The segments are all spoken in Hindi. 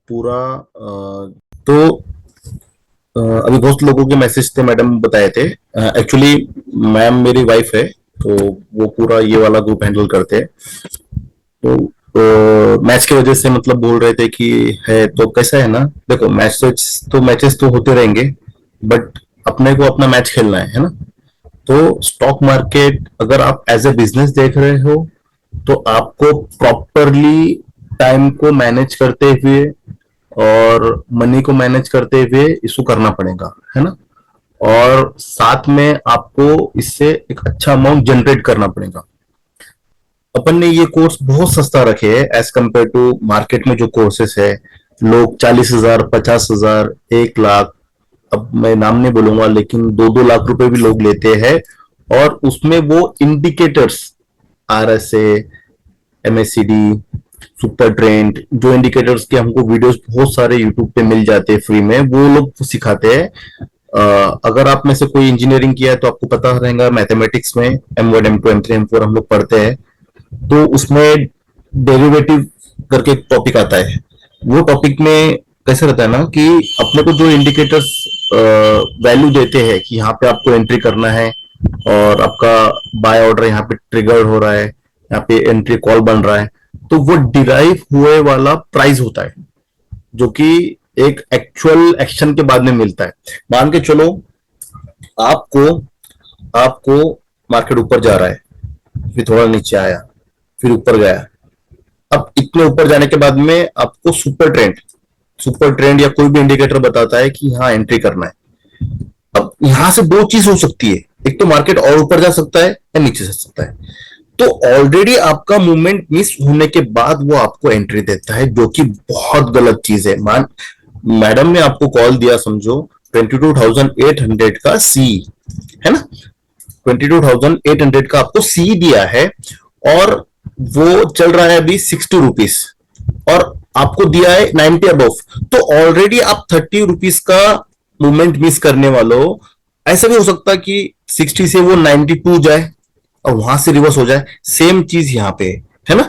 पूरा तो अभी बहुत लोगों के मैसेज थे, मैडम बताए थे। एक्चुअली मैम मेरी वाइफ है, तो वो पूरा ये वाला ग्रुप हैंडल करते हैं। तो मैच की वजह से मतलब बोल रहे थे कि है तो कैसा है ना, देखो मैचेस तो होते रहेंगे, बट अपने को अपना मैच खेलना है ना। तो स्टॉक मार्केट अगर आप एज ए बिजनेस देख रहे हो, तो आपको प्रॉपरली टाइम को मैनेज करते हुए और मनी को मैनेज करते हुए इसको करना पड़ेगा, है ना। और साथ में आपको इससे एक अच्छा अमाउंट जनरेट करना पड़ेगा। अपन ने ये कोर्स बहुत सस्ता रखे है एज कम्पेयर टू मार्केट में जो कोर्सेस है। लोग 40,000, 50,000, 1 लाख, अब मैं नाम नहीं बोलूंगा, लेकिन 2-2 लाख रुपए भी लोग लेते हैं। और उसमें वो indicators, RSA, MACD, super trend, जो इंडिकेटर्स के हमको वीडियोस बहुत सारे यूट्यूब पे मिल जाते हैं फ्री में, वो लोग सिखाते हैं। अगर आप में से कोई इंजीनियरिंग किया है तो आपको पता रहेगा, मैथमेटिक्स में M1, M2, M3, M4 हम लोग पढ़ते हैं। तो उसमें डेरिवेटिव करके एक टॉपिक आता है। वो टॉपिक में कैसे रहता है ना कि अपने को जो इंडिकेटर्स वैल्यू देते हैं कि यहाँ पे आपको एंट्री करना है, और आपका बाय ऑर्डर यहाँ पे ट्रिगर हो रहा है, यहाँ पे एंट्री कॉल बन रहा है, तो वो डिराइव हुए वाला प्राइस होता है, जो कि एक एक्चुअल एक्शन के बाद में मिलता है। मान के चलो आपको आपको मार्केट ऊपर जा रहा है, फिर थोड़ा नीचे आया, फिर ऊपर गया। अब इतने ऊपर जाने के बाद में आपको सुपर ट्रेंड या कोई भी इंडिकेटर बताता है कि हाँ एंट्री करना है। अब यहां से दो चीज हो सकती है, एक तो मार्केट और ऊपर जा सकता है या नीचे जा सकता है। तो ऑलरेडी आपका मूवमेंट मिस होने के बाद वो आपको एंट्री देता है, जो कि बहुत गलत चीज है। मैडम ने आपको कॉल दिया, समझो 22,800 का सी, है ना। 22,800 का आपको सी दिया है, और वो चल रहा है अभी 60 रुपीज, और आपको दिया है 90 अबव। तो ऑलरेडी आप 30 रुपीज का मूवमेंट मिस करने वालों। ऐसा भी हो सकता है कि 60 से वो 92 जाए और वहां से रिवर्स हो जाए। सेम चीज यहाँ पे है ना।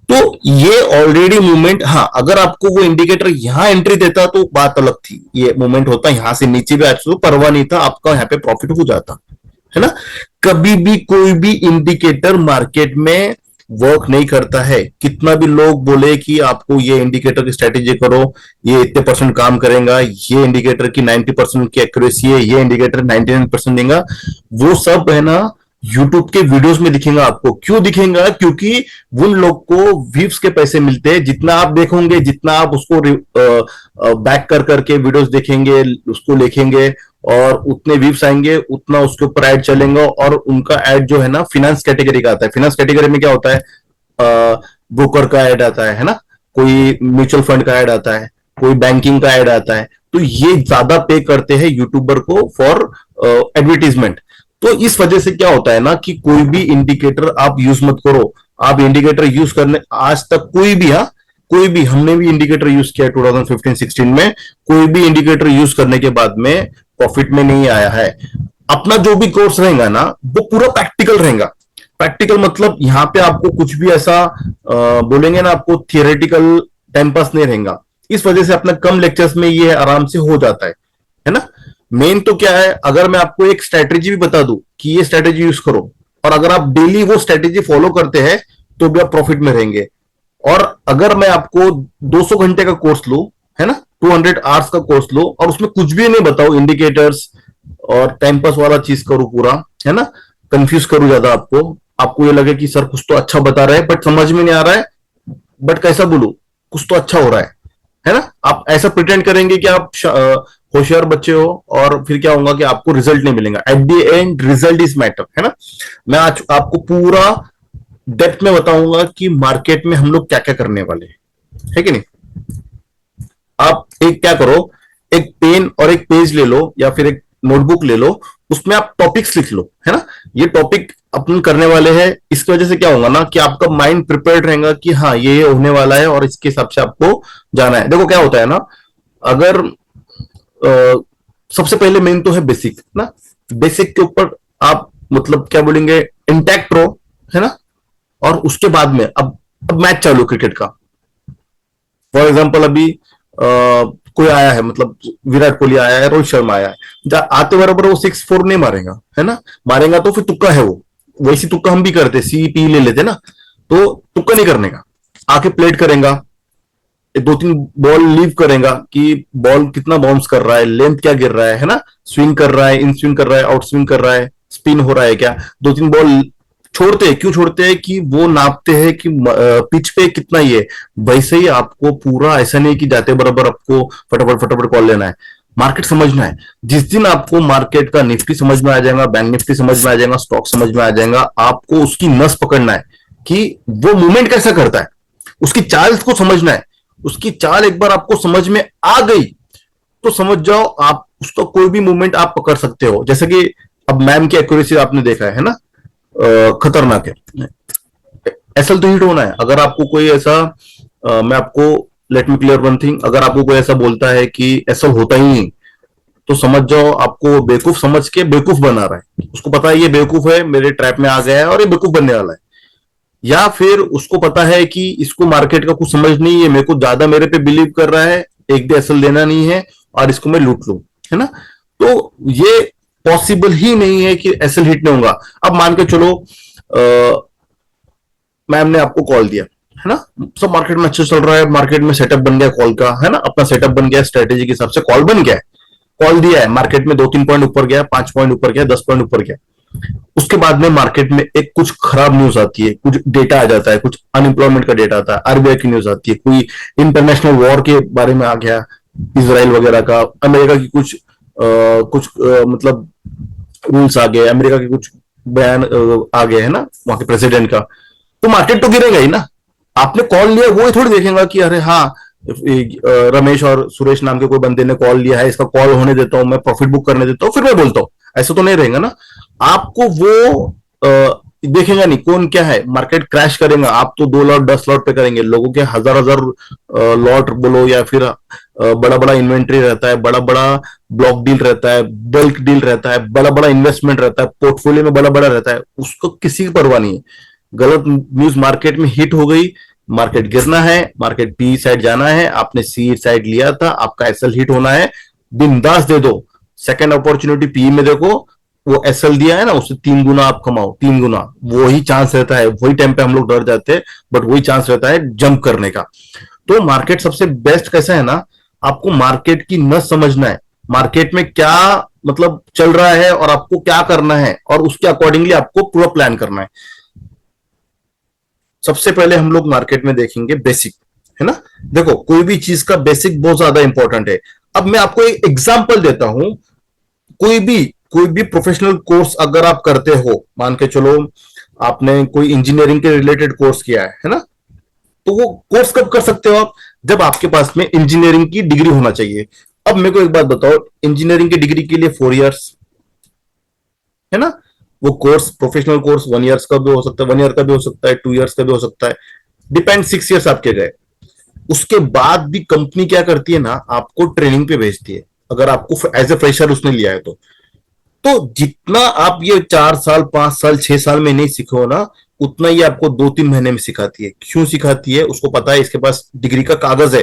तो ये ऑलरेडी मूवमेंट, हाँ अगर आपको वो इंडिकेटर यहां एंट्री देता तो बात अलग थी, ये मूवमेंट होता यहां से नीचे भी, आज तो परवाह नहीं था, आपका यहाँ पे प्रॉफिट हो जाता, है ना। कभी भी कोई भी इंडिकेटर मार्केट में वर्क नहीं करता है। कितना भी लोग बोले कि आपको ये इंडिकेटर की स्ट्रेटेजी करो, ये इतने परसेंट काम करेगा, ये इंडिकेटर की 90% की एक्यूरेसी है, ये इंडिकेटर 99% देगा, वो सब है ना यूट्यूब के वीडियोस में दिखेगा आपको। क्यों दिखेगा? क्योंकि उन लोग को व्यूज के पैसे मिलते हैं। जितना आप देखोगे, जितना आप उसको बैक कर करके वीडियोस देखेंगे, उसको लिखेंगे, और उतने व्यूज आएंगे, उतना उसके ऊपर ऐड चलेगा। और उनका ऐड जो है ना फिनेंस कैटेगरी का आता है। फिनेंस कैटेगरी में क्या होता है? ब्रोकर का ऐड आता है ना, कोई म्यूचुअल फंड का ऐड आता है, कोई बैंकिंग का ऐड आता है। तो ये ज्यादा पे करते हैं यूट्यूबर को फॉर एडवर्टीजमेंट। तो इस वजह से क्या होता है ना कि कोई भी इंडिकेटर आप यूज मत करो। आप इंडिकेटर यूज करने, आज तक कोई भी, हाँ कोई भी, हमने भी इंडिकेटर यूज किया 2015-16 में, कोई भी इंडिकेटर यूज करने के बाद में प्रॉफिट में नहीं आया है। अपना जो भी कोर्स रहेगा ना, वो पूरा प्रैक्टिकल रहेगा। प्रैक्टिकल मतलब यहाँ पे आपको कुछ भी ऐसा बोलेंगे ना, आपको थियोरेटिकल टाइम पास नहीं रहेगा। इस वजह से अपना कम लेक्चर्स में ये आराम से हो जाता है ना। मेन तो क्या है, अगर मैं आपको एक स्ट्रेटेजी भी बता दूं कि ये स्ट्रेटेजी यूज करो, और अगर आप डेली वो स्ट्रेटेजी फॉलो करते हैं, तो भी आप प्रॉफिट में रहेंगे। और अगर मैं आपको 200 घंटे का कोर्स लूं, है ना, 200 आवर्स का कोर्स लो, और उसमें कुछ भी नहीं बताओ, इंडिकेटर्स और टाइम पास वाला चीज करूं पूरा, है ना, कंफ्यूज करूं ज्यादा आपको, आपको ये लगे कि सर कुछ तो अच्छा बता रहे हैं बट समझ में नहीं आ रहा है, बट कैसा बोलूं, कुछ तो अच्छा हो रहा है ना। आप ऐसा प्रिटेंड करेंगे कि आप होशियार बच्चे हो, और फिर क्या होगा कि आपको रिजल्ट नहीं मिलेगा। At the end result is matter, है ना। मैं आज आपको पूरा डेप्थ में बताऊंगा कि मार्केट में हम लोग क्या क्या करने वाले हैं, है कि नहीं। आप एक क्या करो, एक पेन और एक पेज ले लो, या फिर एक नोटबुक ले लो, उसमें आप टॉपिक्स लिख लो, है ना। ये टॉपिक अपन करने वाले हैं, इसकी वजह से क्या होगा ना कि आपका माइंड प्रिपेयर्ड रहेगा कि हाँ ये होने वाला है, और इसके हिसाब से आपको जाना है। देखो क्या होता है ना, अगर सबसे पहले मेन तो है बेसिक ना। बेसिक के ऊपर आप मतलब क्या बोलेंगे, इंटैक्ट रहो, है ना। और उसके बाद में अब मैच चालू क्रिकेट का। फॉर एग्जाम्पल अभी कोई आया है, मतलब विराट कोहली आया है, रोहित शर्मा आया है, आते बराबर वो 6-4 नहीं मारेगा, है ना, मारेगा तो फिर तुक्का है वो, वैसी तुक्का हम भी करते, सी पी ले लेते ना, तो तुक्का नहीं करने का, आके प्लेट करेगा, 2-3 बॉल लीव करेगा कि बॉल कितना बाउंस कर रहा है, लेंथ क्या गिर रहा है ना, स्विंग कर रहा है, इन स्विंग कर रहा है, आउट स्विंग कर रहा है, स्पिन हो रहा है क्या, 2-3 बॉल छोड़ते हैं, क्यों छोड़ते हैं कि वो नापते हैं कि पिच पे कितना ही है। वैसे ही आपको पूरा ऐसा नहीं कि जाते बराबर आपको फटाफट फटाफट कॉल लेना है, मार्केट समझना है। जिस दिन आपको मार्केट का निफ्टी समझ में आ जाएगा, बैंक निफ्टी समझ में आ जाएगा, स्टॉक समझ में आ जाएगा, आपको उसकी नस पकड़ना है कि वो मूवमेंट कैसा करता है, उसकी चाल को समझना है। उसकी चाल एक बार आपको समझ में आ गई तो समझ जाओ आप उसका कोई भी मूवमेंट आप पकड़ सकते हो। जैसे कि अब मैम की एक्यूरेसी आपने देखा है ना, खतरनाक है। एसएल तो हिट होना है। अगर आपको कोई ऐसा मैं आपको let me clear one thing, अगर आपको कोई ऐसा बोलता है कि एसएल होता ही नहीं, तो समझ जाओ आपको बेवकूफ समझ के बेवकूफ बना रहा है। उसको पता है ये बेवकूफ है, मेरे ट्रैप में आ गया है और ये बेवकूफ बनने वाला है। या फिर उसको पता है कि इसको मार्केट का कुछ समझ नहीं है, मेरे को ज्यादा मेरे पे बिलीव कर रहा है, एक भी एसएल देना नहीं है और इसको मैं लूट लूं, है ना। तो ये पॉसिबल ही नहीं है कि एसएल हिट नहीं होगा। अब मान के चलो मैम ने आपको कॉल दिया, है ना, सब मार्केट में अच्छा चल रहा है, मार्केट में सेटअप बन गया कॉल का, है ना, अपना सेटअप बन गया, स्ट्रेटेजी के हिसाब से कॉल बन गया, कॉल दिया है, मार्केट में 2-3 पॉइंट ऊपर गया, 5 पॉइंट ऊपर गया, 10 पॉइंट ऊपर गया। उसके बाद में मार्केट में एक कुछ खराब न्यूज आती है, कुछ डेटा आ जाता है, कुछ अनएम्प्लॉयमेंट का डेटा आता है, आरबीआई की न्यूज आती है, कोई इंटरनेशनल वॉर के बारे में आ गया, इसराइल वगैरह का, अमेरिका की मतलब रूल्स आ गए, अमेरिका के कुछ बयान आ गए, है ना, वहां के प्रेसिडेंट का, तो मार्केट तो गिरेगा ही ना। आपने कॉल लिया वो थोड़ी देखेगा कि अरे हाँ, रमेश और सुरेश नाम के कोई बंदे ने कॉल लिया है, इसका कॉल होने देता हूं, मैं प्रॉफिट बुक करने देता हूं, फिर मैं बोलता हूं, ऐसा तो नहीं रहेगा ना। आपको वो देखेगा नहीं कौन क्या है, मार्केट क्रैश करेगा, आप तो 2 लॉट 10 लॉट पे करेंगे, लोगों के हजार हजार लॉट बोलो, या फिर बड़ा बड़ा इन्वेंट्री रहता है, बड़ा बड़ा ब्लॉक डील रहता है, बल्क डील रहता है, बड़ा बड़ा इन्वेस्टमेंट रहता है, पोर्टफोलियो में बड़ा बड़ा रहता है, उसको किसी की परवाह नहीं है। गलत न्यूज मार्केट में हिट हो गई, मार्केट गिरना है, मार्केट पी साइड जाना है, आपने सी साइड लिया था, आपका एसएल हिट होना है, बिंदास दे दो, सेकंड अपॉर्चुनिटी पी में देखो, वो एसएल दिया है ना, उससे 3 गुना आप कमाओ, 3 गुना, वही चांस रहता है। वही टाइम पे हम लोग डर जाते हैं, बट वही चांस रहता है जंप करने का। तो मार्केट सबसे बेस्ट कैसा है ना, आपको मार्केट की न समझना है, मार्केट में क्या मतलब चल रहा है और आपको क्या करना है, और उसके अकॉर्डिंगली आपको पूरा प्लान करना है। सबसे पहले हम लोग मार्केट में देखेंगे बेसिक, है ना। देखो कोई भी चीज का बेसिक बहुत ज्यादा इंपॉर्टेंट है। अब मैं आपको एक एग्जांपल देता हूं, कोई भी प्रोफेशनल कोर्स अगर आप करते हो, मान के चलो आपने कोई इंजीनियरिंग के रिलेटेड कोर्स किया है ना, तो वो कोर्स कब कर सकते हो आप, जब आपके पास में इंजीनियरिंग की डिग्री होना चाहिए। अब मेरे को एक बात बताओ, इंजीनियरिंग की डिग्री के लिए 4 इयर्स, है ना, वो कोर्स प्रोफेशनल कोर्स 1 ईयर्स का भी हो सकता है, 1 ईयर का भी हो सकता है, 2 इयर्स का भी हो सकता है, डिपेंड, 6 इयर्स आपके गए। उसके बाद भी कंपनी क्या करती है ना, आपको ट्रेनिंग पे भेजती है, अगर आपको एज ए फ्रेशर उसने लिया है तो जितना आप ये 4 साल 5 साल 6 साल में नहीं सीखो ना, उतना ही आपको 2-3 महीने में सिखाती है। क्यों सिखाती है, उसको पता है इसके पास डिग्री का कागज है,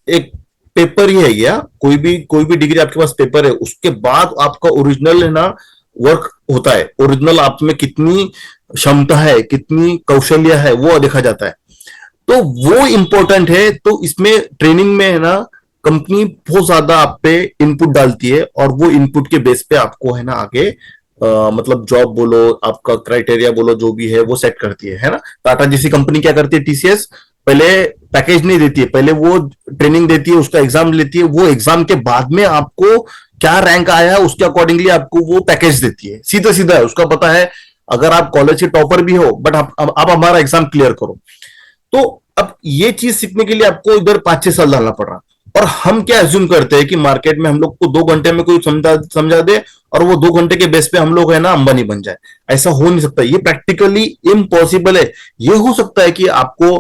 एक पेपर ही है, या कोई भी डिग्री आपके पास पेपर है, उसके बाद आपका ओरिजिनल है ना वर्क होता है, ओरिजिनल आप में कितनी क्षमता है, कितनी कौशल्य है, वो देखा जाता है। तो वो इंपॉर्टेंट है। तो इसमें ट्रेनिंग में है ना, कंपनी बहुत ज्यादा आप पे इनपुट डालती है, और वो इनपुट के बेस पे आपको है ना आगे मतलब जॉब बोलो, आपका क्राइटेरिया बोलो, जो भी है वो सेट करती है ना। टाटा जैसी कंपनी क्या करती है, टीसीएस, पहले पैकेज नहीं देती है, पहले वो ट्रेनिंग देती है, उसका एग्जाम लेती है, वो एग्जाम के बाद में आपको क्या रैंक आया है उसके अकॉर्डिंगली आपको वो पैकेज देती है। सीधा सीधा है, उसका पता है अगर आप कॉलेज के टॉपर भी हो, बट आप हमारा एग्जाम क्लियर करो। तो अब ये चीज सीखने के लिए आपको इधर 5-6 साल डालना पड़ रहा। और हम क्या एज्यूम करते हैं कि मार्केट में हम लोग को 2 घंटे में कोई समझा दे, और वो 2 घंटे के बेस पे हम लोग है ना अंबानी बन जाए। ऐसा हो नहीं सकता, ये प्रैक्टिकली इम्पॉसिबल है। ये हो सकता है कि आपको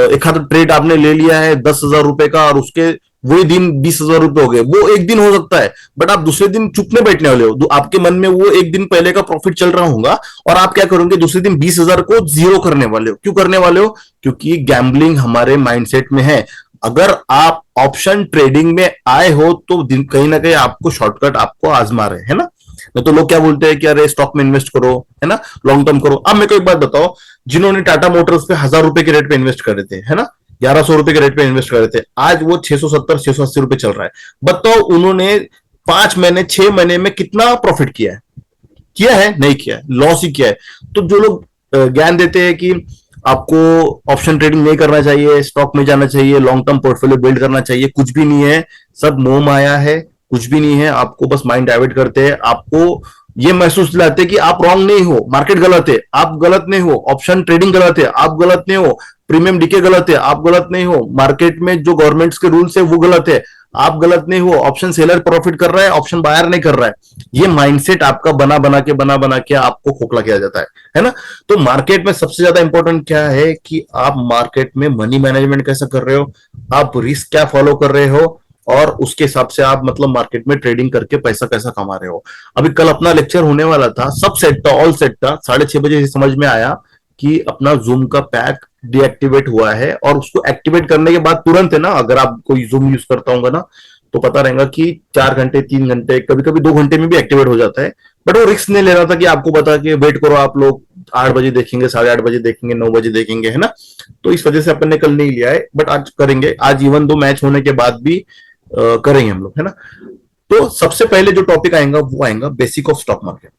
एक हाथ ट्रेड आपने ले लिया है 10,000 रुपए का, और उसके वही दिन 20,000 रुपए हो गए, वो एक दिन हो सकता है, बट आप दूसरे दिन चुपने बैठने वाले हो, आपके मन में वो एक दिन पहले का प्रॉफिट चल रहा होगा, और आप क्या करोगे, दूसरे दिन 20,000 को जीरो करने वाले हो। क्यों करने वाले हो, क्योंकि गैम्बलिंग हमारे माइंडसेट में है। अगर आप ऑप्शन ट्रेडिंग में आए हो तो कहीं ना कहीं आपको शॉर्टकट आपको आजमा रहे है ना। नहीं तो लोग क्या बोलते हैं कि अरे स्टॉक में इन्वेस्ट करो, है ना, लॉन्ग टर्म करो। अब मेरे को एक बात बताओ, जिन्होंने टाटा मोटर्स पे 1,000 रुपए के रेट पे इन्वेस्ट करे थे, है ना, 1,100 रुपए के रेट पे इन्वेस्ट करे थे, आज वो 670 680 रुपए चल रहा है। बताओ उन्होंने 5 महीने 6 महीने में कितना प्रॉफिट किया है? किया है? नहीं किया है, लॉस ही किया है। तो जो लोग ज्ञान देते हैं कि आपको ऑप्शन ट्रेडिंग नहीं करना चाहिए, स्टॉक में जाना चाहिए, लॉन्ग टर्म पोर्टफोलियो बिल्ड करना चाहिए, कुछ भी नहीं है, सब मोह माया है, कुछ भी नहीं है। आपको बस माइंड डाइवर्ट करते हैं, आपको ये महसूस दिलाते हैं कि आप रॉन्ग नहीं हो, मार्केट गलत है, आप गलत नहीं हो, ऑप्शन ट्रेडिंग गलत है, आप गलत नहीं हो, प्रीमियम डीके गलत है, आप गलत नहीं हो, मार्केट में जो गवर्नमेंट्स के रूल्स है वो गलत है, आप गलत नहीं हो, ऑप्शन सेलर प्रॉफिट कर रहा है, ऑप्शन बायर नहीं कर रहा है। ये माइंडसेट आपका बना बना के आपको खोखला किया जाता है ना। तो मार्केट में सबसे ज्यादा इंपॉर्टेंट क्या है कि आप मार्केट में मनी मैनेजमेंट कैसा कर रहे हो, आप रिस्क क्या फॉलो कर रहे हो, और उसके हिसाब से आप मतलब मार्केट में ट्रेडिंग करके पैसा कैसा कमा रहे हो। अभी कल अपना लेक्चर होने वाला था, सब सेट था, ऑल सेट था, 6:30 बजे समझ में आया कि अपना जूम का पैक डीएक्टिवेट हुआ है। और उसको एक्टिवेट करने के बाद तुरंत है ना, अगर आप कोई जूम यूज करता होगा ना तो पता रहेगा कि 4 घंटे 3 घंटे कभी कभी 2 घंटे में भी एक्टिवेट हो जाता है। बट वो रिस्क नहीं ले रहा था कि आपको बता के वेट करो, आप लोग 8 बजे देखेंगे, 8:30 बजे देखेंगे, 9 बजे देखेंगे, है ना। तो इस वजह से अपन ने कल नहीं लिया है, बट आज करेंगे। आज इवन 2 मैच होने के बाद भी करेंगे हम लोग, है ना। तो सबसे पहले जो टॉपिक आएगा वो आएगा बेसिक ऑफ स्टॉक मार्केट।